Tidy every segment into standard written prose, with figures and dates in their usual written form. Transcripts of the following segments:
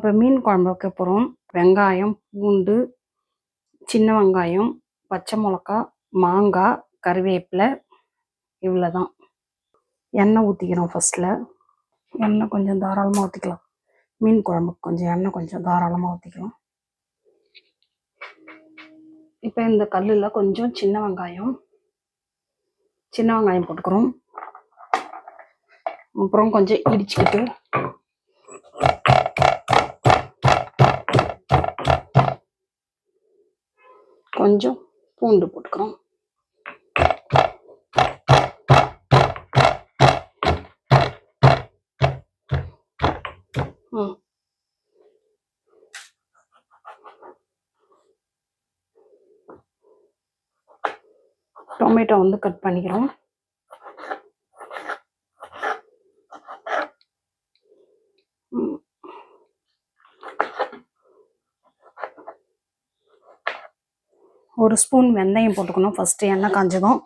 இப்போ மீன் குழம்பு வைக்க போகிறோம். வெங்காயம், பூண்டு, சின்ன வெங்காயம், பச்சை மிளகா, மாங்காய், கருவேப்பிலை, இவ்வளோதான். எண்ணெய் ஊற்றிக்கிறோம். ஃபஸ்ட்டில் எண்ணெய் கொஞ்சம் தாராளமாக ஊற்றிக்கலாம். மீன் குழம்புக்கு கொஞ்சம் எண்ணெய் கொஞ்சம் தாராளமாக ஊற்றிக்கலாம். இப்போ இந்த கல்லில் கொஞ்சம் சின்ன வெங்காயம் போட்டுக்கிறோம். அப்புறம் கொஞ்சம் இடிச்சுக்கிட்டு கொஞ்சம் பூண்டு போட்டுக்கிறோம். டொமேட்டோ வந்து கட் பண்ணிக்கிறோம். ஒரு ஸ்பூன் வெந்தயம் போட்டுக்கணும். ஃபஸ்ட்டு எண்ணெய் காஞ்சதும்.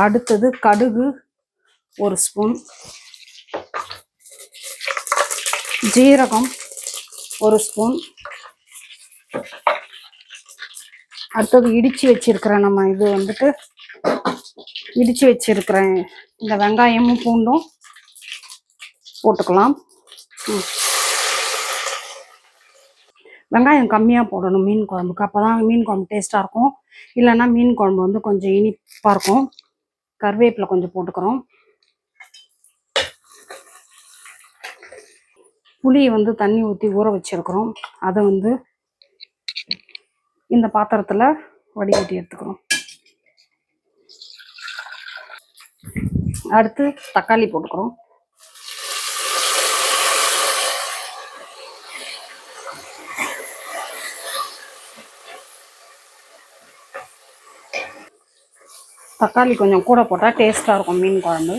அடுத்தது கடுகு ஒரு ஸ்பூன், ஜீரகம் ஒரு ஸ்பூன். அடுத்தது இடித்து வச்சிருக்கிறேன். நம்ம இது வந்துட்டு இடித்து வச்சிருக்கிறேன் இந்த வெங்காயமும் பூண்டும் போட்டுக்கலாம். வெங்காயம் கம்மியாக போடணும் மீன் குழம்புக்கு. அப்போ தான் மீன் குழம்பு டேஸ்ட்டாக இருக்கும். இல்லைன்னா மீன் குழம்பு வந்து கொஞ்சம் இனிப்பாக இருக்கும். கருவேப்பிலை கொஞ்சம் போட்டுக்கிறோம். புளியை வந்து தண்ணி ஊற்றி ஊற வச்சுருக்கிறோம். அதை வந்து இந்த பாத்திரத்தில் வடிகட்டி எடுத்துக்கிறோம். அடுத்து தக்காளி போட்டுக்கிறோம். தக்காளி கொஞ்சம் கூட போட்டால் டேஸ்ட்டாக இருக்கும் மீன் குழம்பு.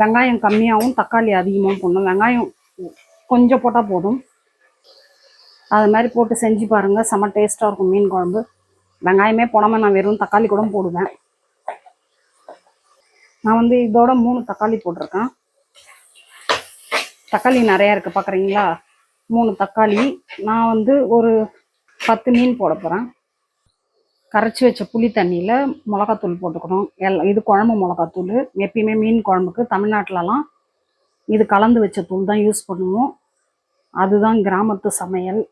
வெங்காயம் கம்மியாகவும் தக்காளி அதிகமாகவும் போடணும். வெங்காயம் கொஞ்சம் போட்டால் போதும். அது மாதிரி போட்டு செஞ்சு பாருங்கள், செம்ம டேஸ்ட்டாக இருக்கும் மீன் குழம்பு. வெங்காயமே போடாமல் நான் வெறும் தக்காளி கூட போடுவேன். நான் வந்து இதோட 3 தக்காளி போட்டிருக்கேன். தக்காளி நிறையா இருக்குது பார்க்குறீங்களா? 3 தக்காளி. நான் வந்து ஒரு 10 மீன் போட போகிறேன். கரைச்சி வச்ச புளி தண்ணியில் மிளகாத்தூள் போட்டுக்கணும். இது குழம்பு மிளகாத்தூள். எப்பயுமே மீன் குழம்புக்கு தமிழ்நாட்டிலலாம் இது கலந்து வச்ச தூள் தான் யூஸ் பண்ணுவோம். அதுதான் கிராமத்து சமையல்.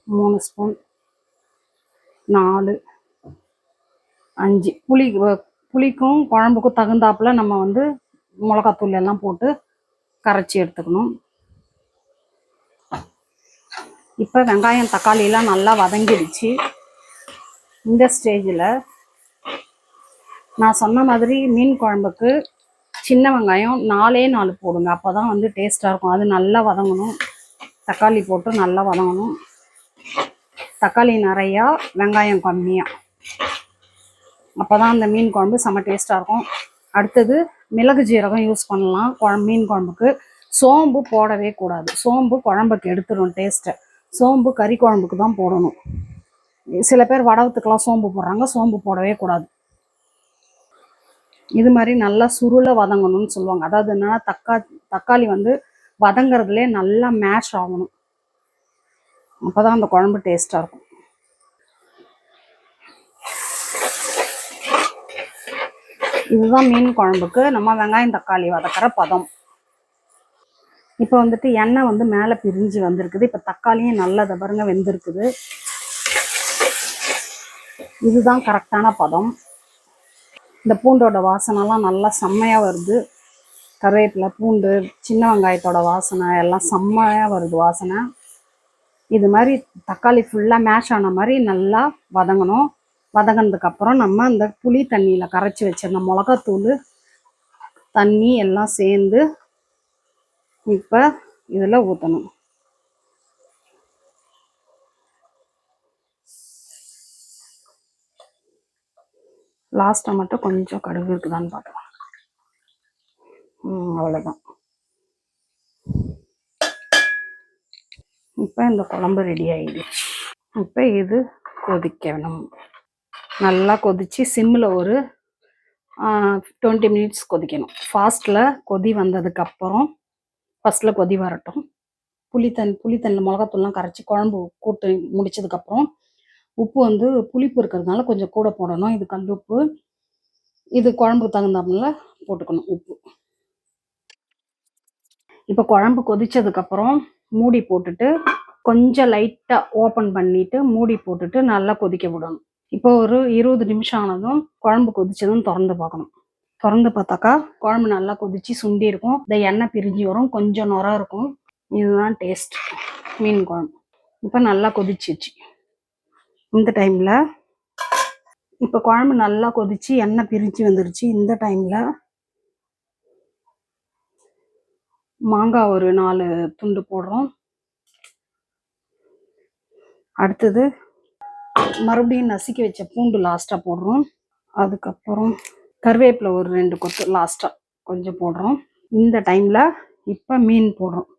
3 ஸ்பூன், 4, 5 புளிக்கும் குழம்புக்கும் தகுந்தாப்புல நம்ம வந்து மிளகாத்தூள் எல்லாம் போட்டு கரைச்சி எடுத்துக்கணும். இப்போ வெங்காயம் தக்காளியெல்லாம் நல்லா வதங்கிடுச்சு. இந்த ஸ்டேஜில் நான் சொன்ன மாதிரி மீன் குழம்புக்கு சின்ன வெங்காயம் 4 போடுங்க. அப்போ தான் வந்து டேஸ்ட்டாக இருக்கும். அது நல்லா வதங்கணும். தக்காளி போட்டு நல்லா வதங்கணும். தக்காளி நிறையா, வெங்காயம் கம்மியாக. அப்போ தான் அந்த மீன் குழம்பு செம்ம டேஸ்ட்டாக இருக்கும். அடுத்தது மிளகு ஜீரகம் யூஸ் பண்ணலாம் மீன் குழம்புக்கு. சோம்பு போடவே கூடாது. சோம்பு குழம்புக்கு எடுத்துடும் டேஸ்ட்டை. சோம்பு கறி குழம்புக்கு தான் போடணும். சில பேர் வடவத்துக்கெல்லாம் சோம்பு போடுறாங்க. சோம்பு போடவே கூடாது. இது மாதிரி நல்லா சுருளை வதங்கணும்னு சொல்லுவாங்க. அதாவது என்னன்னா தக்காளி வந்து வதங்கிறதுலே நல்லா மேஷ் ஆகணும். அப்போ தான் அந்த குழம்பு டேஸ்ட்டாக இருக்கும். இதுதான் மீன் குழம்புக்கு நம்ம வெங்காயம் தக்காளி வதக்கிற பதம். இப்போ வந்துட்டு எண்ணெய் வந்து மேலே பிரிஞ்சு வந்திருக்குது. இப்போ தக்காளியும் நல்லதை பாருங்க வெந்திருக்குது. இதுதான் கரெக்டான பதம். இந்த பூண்டோட வாசனைலாம் நல்லா செம்மையாக வருது. கருவேப்பிலை, பூண்டு, சின்ன வெங்காயத்தோட வாசனை எல்லாம் செம்மையாக வருது வாசனை. இது மாதிரி தக்காளி ஃபுல்லாக மேஷ் ஆன மாதிரி நல்லா வதங்கணும். வதங்கினதுக்கப்புறம் நம்ம அந்த புளி தண்ணியில் கரைச்சி வச்சிருந்த மிளகாத்தூள் தண்ணி எல்லாம் சேர்ந்து இப்போ இதில் ஊற்றணும். லாஸ்ட்டாக மட்டும் கொஞ்சம் கடுகு இருக்குதான்னு பார்க்கலாம். அவ்வளோதான். இப்போ இந்த குழம்பு ரெடி ஆகிடுச்சு. இப்போ இது கொதிக்கணும். நல்லா கொதித்து சிம்மில் ஒரு 20 மினிட்ஸ் கொதிக்கணும். ஃபாஸ்ட்டில் கொதி வந்ததுக்கப்புறம் ஃபஸ்ட்டில் கொதி வரட்டும். புளித்தண்ணியில் மிளகாத்தூள்லாம் கரைச்சி குழம்பு கூட்டு முடிச்சதுக்கப்புறம் உப்பு வந்து புளிப்பு இருக்கிறதுனால கொஞ்சம் கூட போடணும். இது கல் உப்பு. இது குழம்புக்கு தகுந்தாப்புல போட்டுக்கணும் உப்பு. இப்போ குழம்பு கொதிச்சதுக்கப்புறம் மூடி போட்டுட்டு கொஞ்சம் லைட்டாக ஓப்பன் பண்ணிட்டு மூடி போட்டுட்டு நல்லா கொதிக்க விடணும். இப்போ ஒரு 20 நிமிஷம் ஆனதும் குழம்பு கொதிச்சதும் திறந்து பார்க்கணும். திறந்து பார்த்தாக்கா குழம்பு நல்லா கொதிச்சு சுண்டி இருக்கும். இந்த எண்ணெய் பிரிஞ்சு வரும், கொஞ்சம் நுர இருக்கும். இதுதான் டேஸ்ட் மீன் குழம்பு. இப்போ நல்லா கொதிச்சிச்சு. இந்த டைமில் இப்போ குழம்பு நல்லா கொதிச்சு எண்ணெய் பிரிஞ்சு வந்துருச்சு. இந்த டைமில் மாங்காய் ஒரு 4 துண்டு போடுறோம். அடுத்தது மறுபடியும் நசுக்கி வச்ச பூண்டு லாஸ்ட்டாக போடுறோம். அதுக்கப்புறம் கருவேப்பிலை ஒரு 2 கொத்து லாஸ்ட்டாக கொஞ்சம் போடுறோம். இந்த டைமில் இப்போ மீன் போடுறோம்.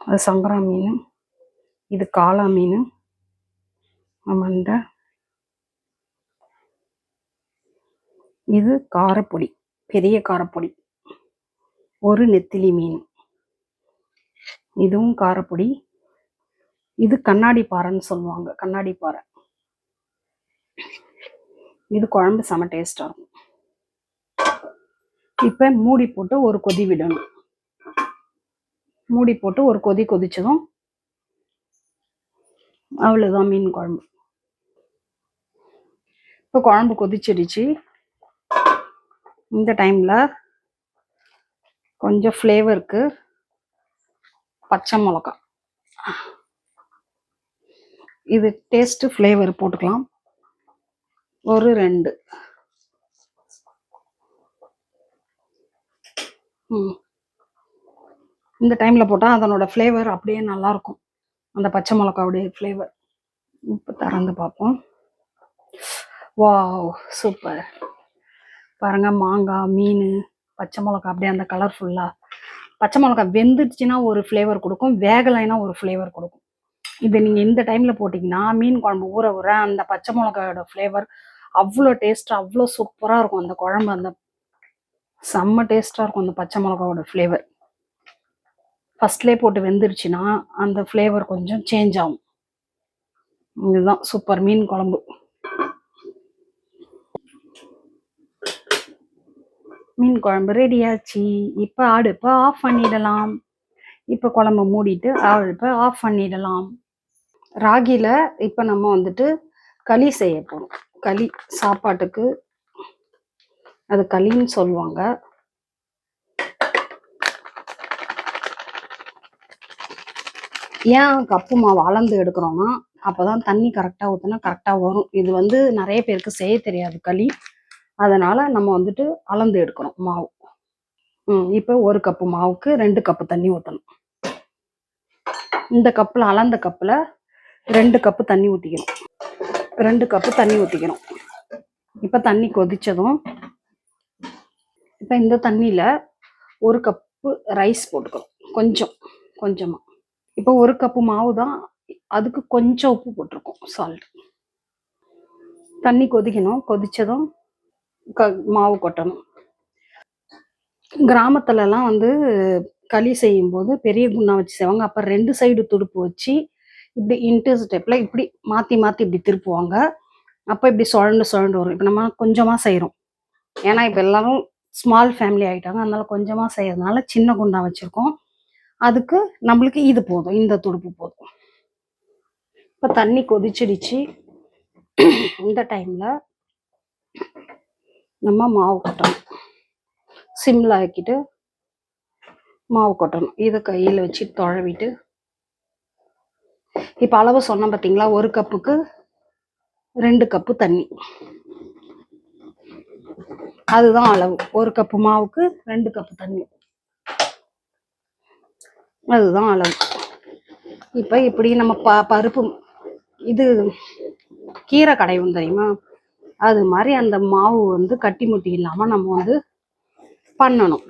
அது சங்கரா மீன், இது காளா மீன், மண்டை, இது காரப்பொடி, பெரிய காரப்பொடி, ஒரு நெத்திலி மீன், இதுவும் காரப்பொடி. இது கண்ணாடி பாறைன்னு சொல்லுவாங்க, கண்ணாடி பாறை. இது குழம்பு செம டேஸ்டாக இருக்கும். இப்போ மூடி போட்டு ஒரு கொதி விடணும். மூடி போட்டு ஒரு கொதி கொதிச்சதும் அவ்வளோதான் மீன் குழம்பு. இப்போ குழம்பு கொதிச்சிடுச்சு. இந்த டைமில் கொஞ்சம் ஃப்ளேவருக்கு பச்சை மிளகா, இது டேஸ்ட்டு ஃப்ளேவர் போட்டுக்கலாம், ஒரு 2. இந்த டைமில் போட்டால் அதனோட ஃப்ளேவர் அப்படியே நல்லாயிருக்கும், அந்த பச்சை மிளகாவுடைய ஃப்ளேவர். இப்போ திறந்து பார்ப்போம். Wow, super. பாருங்கள், மாங்காய், மீன், பச்சை மிளகா அப்படியே அந்த கலர்ஃபுல்லாக. பச்சை மிளகா வெந்துடுச்சுன்னா ஒரு ஃப்ளேவர் கொடுக்கும், வேகலைன்னா ஒரு ஃப்ளேவர் கொடுக்கும். இது நீங்கள் இந்த டைமில் போட்டிங்கன்னா மீன் குழம்பு ஊற ஊற அந்த பச்சை மிளகாயோட ஃப்ளேவர் அவ்வளோ டேஸ்ட்டாக அவ்வளோ சூப்பராக இருக்கும். அந்த குழம்பு அந்த செம்ம டேஸ்ட்டாக இருக்கும். அந்த பச்சை மிளகாவோட ஃப்ளேவர் ஃபஸ்ட்லேயே போட்டு வெந்துருச்சுன்னா அந்த ஃப்ளேவர் கொஞ்சம் சேஞ்ச் ஆகும். இதுதான் சூப்பர் மீன் குழம்பு. மீன் குழம்பு ரெடி ஆச்சு. இப்போ அடுப்பை ஆஃப் பண்ணிடலாம். இப்போ குழம்பு மூடிட்டு அடுப்பை ஆஃப் பண்ணிடலாம். ராகியில் இப்போ நம்ம வந்துட்டு களி செய்ய போகிறோம். களி சாப்பாட்டுக்கு அது களின்னு சொல்லுவாங்க. ஏன் கப்பு மாவு அளந்து எடுக்கிறோன்னா அப்போ தான் தண்ணி கரெக்டாக ஊற்றினா கரெக்டாக வரும். இது வந்து நிறைய பேருக்கு செய்ய தெரியாது களி, அதனால் நம்ம வந்துட்டு அளந்து எடுக்கிறோம் மாவு. இப்போ 1 கப்பு மாவுக்கு 2 கப்பு தண்ணி ஊற்றணும். இந்த கப்பில் அளந்த கப்பில் 2 கப்பு தண்ணி ஊற்றிக்கணும். 2 கப்பு தண்ணி ஊற்றிக்கணும். இப்போ தண்ணி கொதிச்சதும் இப்போ இந்த தண்ணியில் 1 கப்பு ரைஸ் போட்டுக்கணும், கொஞ்சமாக. இப்போ 1 கப்பு மாவு தான், அதுக்கு கொஞ்சம் உப்பு போட்டிருக்கோம், சால்ட். தண்ணி கொதிக்கணும். கொதிச்சதும் மாவு கொட்டணும். கிராமத்துலலாம் வந்து களி செய்யும்போது பெரிய குண்டா வச்சு செய்வாங்க. அப்போ 2 சைடு துடுப்பு வச்சு இப்படி இன்ட்டு ஸ்டெப்பில் இப்படி மாற்றி மாற்றி இப்படி திருப்புவாங்க. அப்போ இப்படி சுழண்டு வரும். இப்போ நம்ம கொஞ்சமாக செய்கிறோம், ஏன்னா இப்போ எல்லாரும் ஸ்மால் ஃபேமிலி ஆகிட்டாங்க, அதனால கொஞ்சமாக செய்யறதுனால சின்ன குண்டா வச்சுருக்கோம். அதுக்கு நம்மளுக்கு இது போதும், இந்த துடுப்பு போதும். இப்போ தண்ணி கொதிச்சிடுச்சு. இந்த டைமில் நம்ம மாவு கொட்டணும். சிம்மில் ஆக்கிட்டு மாவு கொட்டணும். இதை கையில் வச்சு தொழவிட்டு, இப்போ அளவு சொன்னோம் பார்த்தீங்களா, 1 கப்புக்கு 2 கப்பு தண்ணி, அதுதான் அளவு. 1 கப்பு மாவுக்கு 2 கப்பு தண்ணி, அதுதான் அளவு. இப்போ இப்படி நம்ம பருப்பு இது கீரை கடையும் தெரியுமா, அது மாதிரி அந்த மாவு வந்து கட்டி முட்டி இல்லாமல் நம்ம வந்து பண்ணணும்.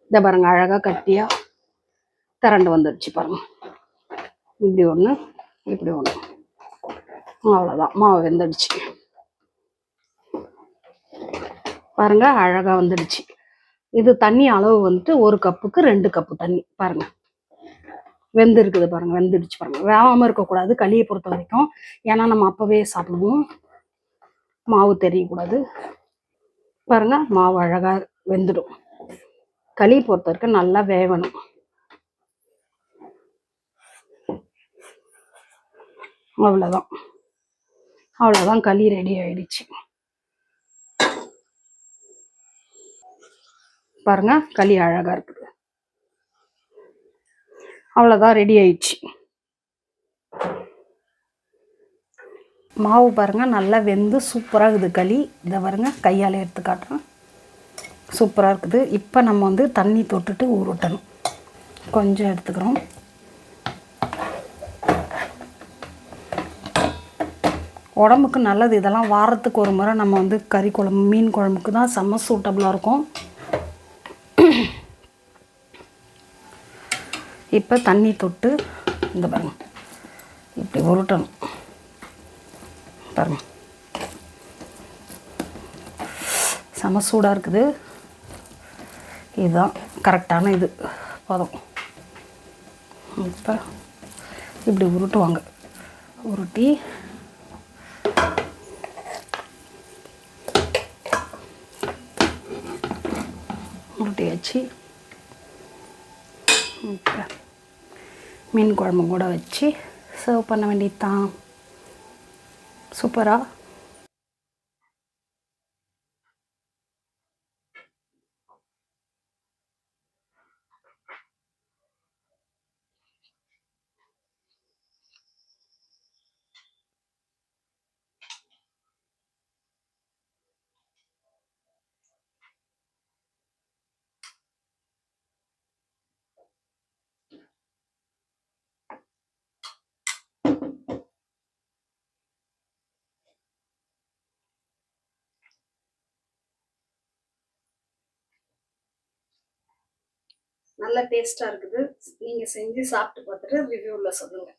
இந்த பாருங்க, அழகாக கட்டியாக திரண்டு வந்துடுச்சு பாருங்க. இப்படி ஒன்று, இப்படி ஒன்று, அவ்வளோதான், மாவு வெந்துடுச்சு. பாருங்க அழகா வந்துடுச்சு. இது தண்ணி அளவு வந்துட்டு 1 கப்புக்கு 2 கப்பு தண்ணி. பாருங்க வெந்து இருக்குது பாருங்க, வெந்துடுச்சு பாருங்க. வேகாம இருக்கக்கூடாது களியை பொறுத்த வரைக்கும். ஏன்னா நம்ம அப்பவே சாப்பிடுவோம், மாவு தெரியக்கூடாது. பாருங்க மாவு அழகா வெந்துடும். களி பொறுத்த வரைக்கும் நல்லா வேகணும். அவ்வளோதான், அவ்வளோதான், களி ரெடி ஆயிடுச்சு. பாருங்க களி அழகா இருக்குது. அவ்வளோதான், ரெடி ஆயிடுச்சு. மாவு பாருங்க நல்லா வெந்து சூப்பராக இருக்குது களி. இதை பாருங்க கையால் எடுத்து காட்டுறேன், சூப்பராக இருக்குது. இப்போ நம்ம வந்து தண்ணி தொட்டுட்டு உருட்டணும். கொஞ்சம் எடுத்துக்கிறோம். உடம்புக்கு நல்லது இதெல்லாம். வாரத்துக்கு ஒரு முறை நம்ம வந்து கறி குழம்பு மீன் குழம்புக்கு தான் செம்ம சூட்டபுளாக இருக்கும். இப்போ தண்ணி தொட்டு இந்த பாருங்க இப்படி உருட்டணும். பாருங்க செம சூடாக இருக்குது. இதுதான் கரெக்டான இது பதம். இப்போ இப்படி உருட்டுவாங்க. உருட்டி வச்சு இப்போ மீன் குழம்பு கூட வச்சு சர்வ் பண்ண வேண்டியது தான். சூப்பராக நல்ல டேஸ்ட்டாக இருக்குது. நீங்கள் செஞ்சு சாப்பிட்டு பார்த்துட்டு ரிவ்யூவில் சொல்லுங்கள்.